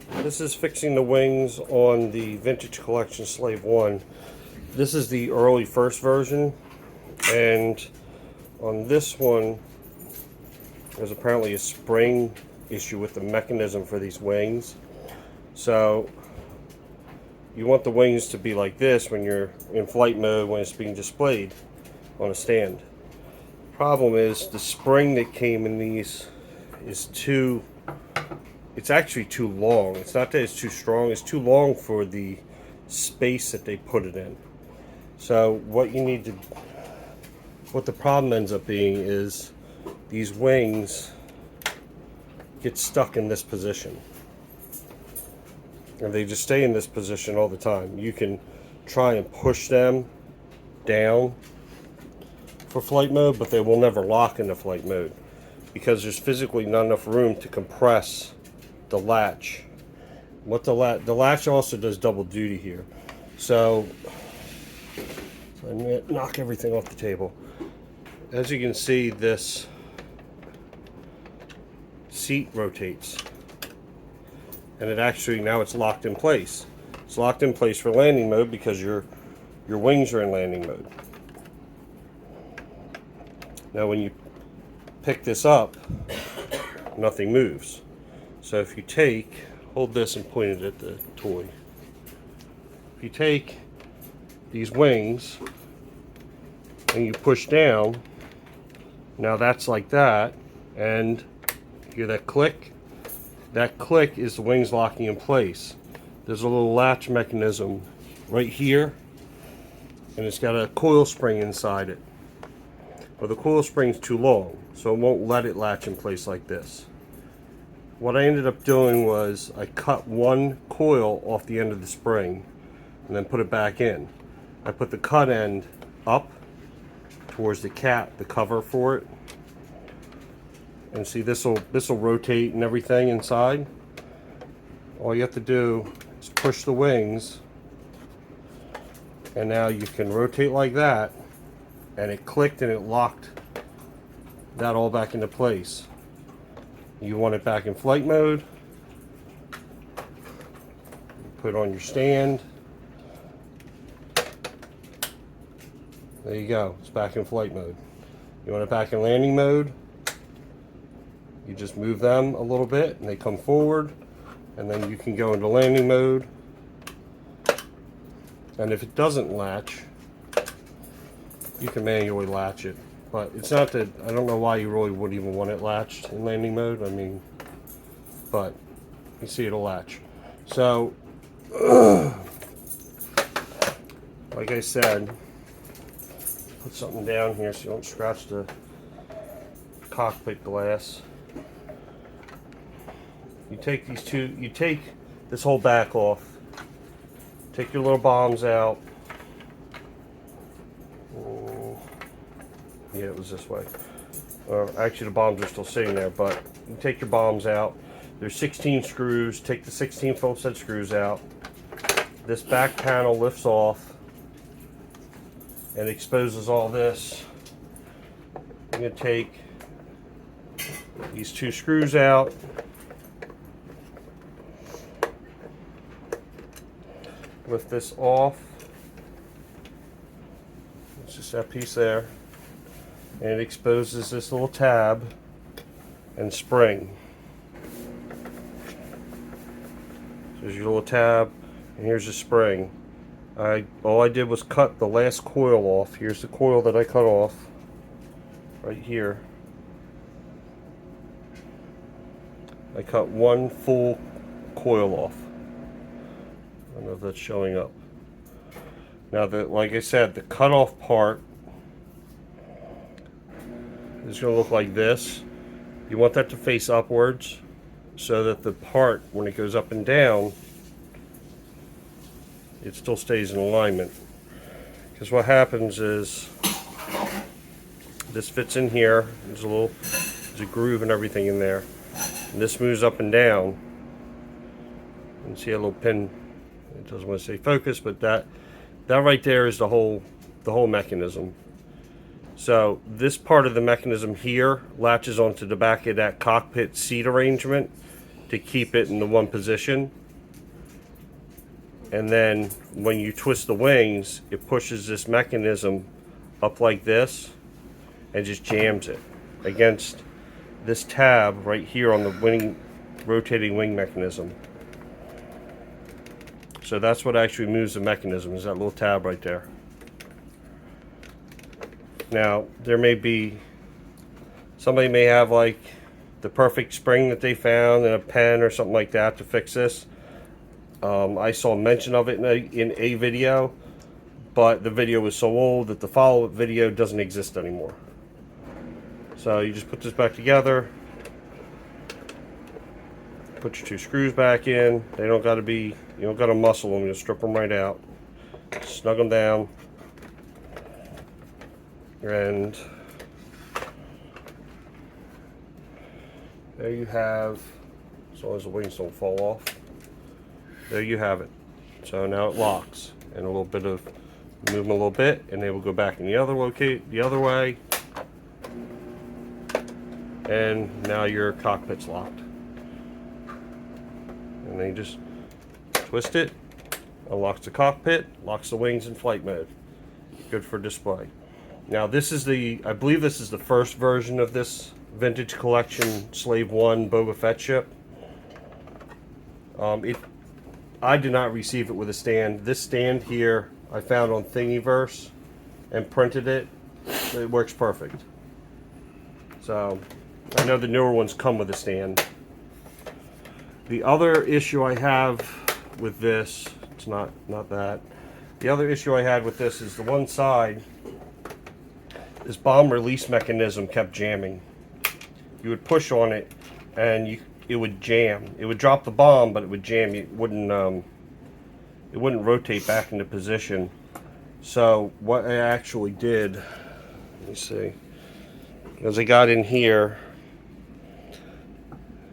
This is fixing the wings on the Vintage Collection Slave 1. This is the early first version, and on this one there's apparently a spring issue with the mechanism for these wings. So you want the wings to be like this when you're in flight mode, when it's being displayed on a stand. Problem is the spring that came in these is it's actually too long. It's not that it's too strong, it's too long for the space that they put it in. So what the problem ends up being is these wings get stuck in this position. And they just stay in this position all the time. You can try and push them down for flight mode, but they will never lock into flight mode because there's physically not enough room to compress the latch. The latch also does double duty here. So I'm going to knock everything off the table. As you can see, this seat rotates, and it actually, now it's locked in place. It's locked in place for landing mode because your wings are in landing mode. Now when you pick this up, nothing moves. So if you hold this and point it at the toy. If you take these wings and you push down, now that's like that, and you hear that click? That click is the wings locking in place. There's a little latch mechanism right here, and it's got a coil spring inside it. But the coil spring's too long, so it won't let it latch in place like this. What I ended up doing was I cut one coil off the end of the spring and then put it back in. I put the cut end up towards the cover for it. And see, this will rotate and everything inside. All you have to do is push the wings, and now you can rotate like that, and it clicked and it locked that all back into place. You want it back in flight mode, put it on your stand. There you go, it's back in flight mode. You want it back in landing mode, you just move them a little bit and they come forward, and then you can go into landing mode. And if it doesn't latch, you can manually latch it. But it's not that, I don't know why you really would even want it latched in landing mode. I mean, but you see it'll latch. So, like I said, put something down here so you don't scratch the cockpit glass. You take this whole back off. Take your little bombs out. Yeah, it was this way. Actually, the bombs are still sitting there, but you take your bombs out. There's 16 screws. Take the 16 Phillips head screws out. This back panel lifts off and exposes all this. I'm going to take these two screws out. Lift this off. It's just that piece there. And it exposes this little tab and spring. So there's your little tab, and here's the spring. All I did was cut the last coil off. Here's the coil that I cut off, right here. I cut one full coil off. I don't know if that's showing up. Now, like I said, the cut off part is going to look like this. You want that to face upwards so that the part, when it goes up and down, it still stays in alignment. Because what happens is this fits in here. There's a groove and everything in there. And this moves up and down. You can see a little pin. It doesn't want to say focus, but that right there is the whole mechanism. So this part of the mechanism here latches onto the back of that cockpit seat arrangement. to keep it in the one position. And then when you twist the wings, it pushes this mechanism up like this and just jams it against this tab right here on the rotating wing mechanism. So that's what actually moves the mechanism, is that little tab right there. Now, there may be, somebody may have like the perfect spring that they found in a pen or something like that to fix this. I saw mention of it in a video, but the video was so old that the follow-up video doesn't exist anymore. So you just put this back together, put your two screws back in. They don't got to be, you don't got to muscle them, you just strip them right out, snug them down, and there you have, as long as the wings don't fall off, there you have it. So now it locks, and a little bit of, move them a little bit, and they will go back in the other way, and now your cockpit's locked. And then you just twist it, unlocks the cockpit, locks the wings in flight mode. Good for display. Now this is I believe this is the first version of this vintage collection Slave 1 Boba Fett ship. I did not receive it with a stand. This stand here I found on Thingiverse and printed it. It works perfect. So I know the newer ones come with a stand. The other issue I have with this, it's not that. The other issue I had with this is the one side, this bomb release mechanism kept jamming. You would push on it and it would jam. It would drop the bomb, but it would jam. It wouldn't rotate back into position. So what I actually did, let me see, as I got in here,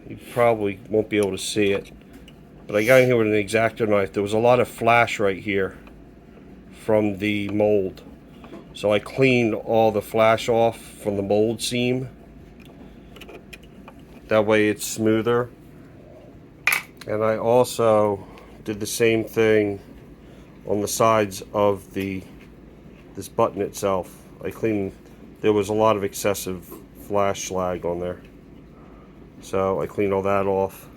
you probably won't be able to see it, but I got in here with an X-Acto knife. There was a lot of flash right here from the mold. So I cleaned all the flash off from the mold seam. That way it's smoother. And I also did the same thing on the sides of this button itself. I cleaned, there was a lot of excessive flash slag on there. So I cleaned all that off.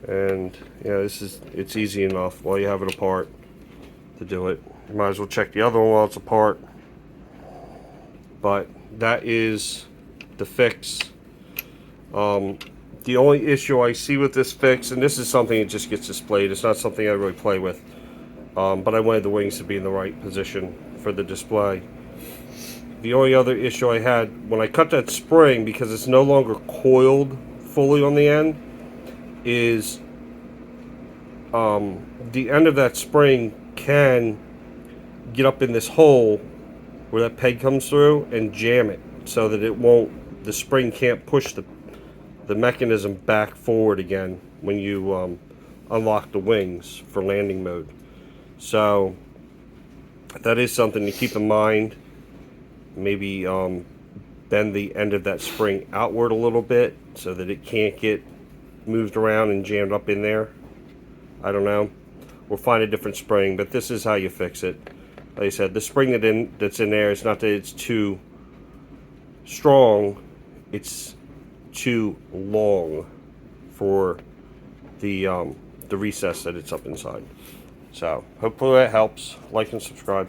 And yeah, it's easy enough while you have it apart to do it. You might as well check the other one while it's apart. But that is the fix. The only issue I see with this fix, and this is something that just gets displayed, it's not something I really play with, but I wanted the wings to be in the right position for the display. The only other issue I had, when I cut that spring, because it's no longer coiled fully on the end, is the end of that spring can get up in this hole where that peg comes through and jam it, so that it won't, the spring can't push the mechanism back forward again when you unlock the wings for landing mode. So that is something to keep in mind. Maybe bend the end of that spring outward a little bit so that it can't get moved around and jammed up in there. I don't know. We'll find a different spring, but this is how you fix it. Like I said, the spring that's in there, it's not that it's too strong, it's too long for the recess that it's up inside. So hopefully that helps. Like and subscribe.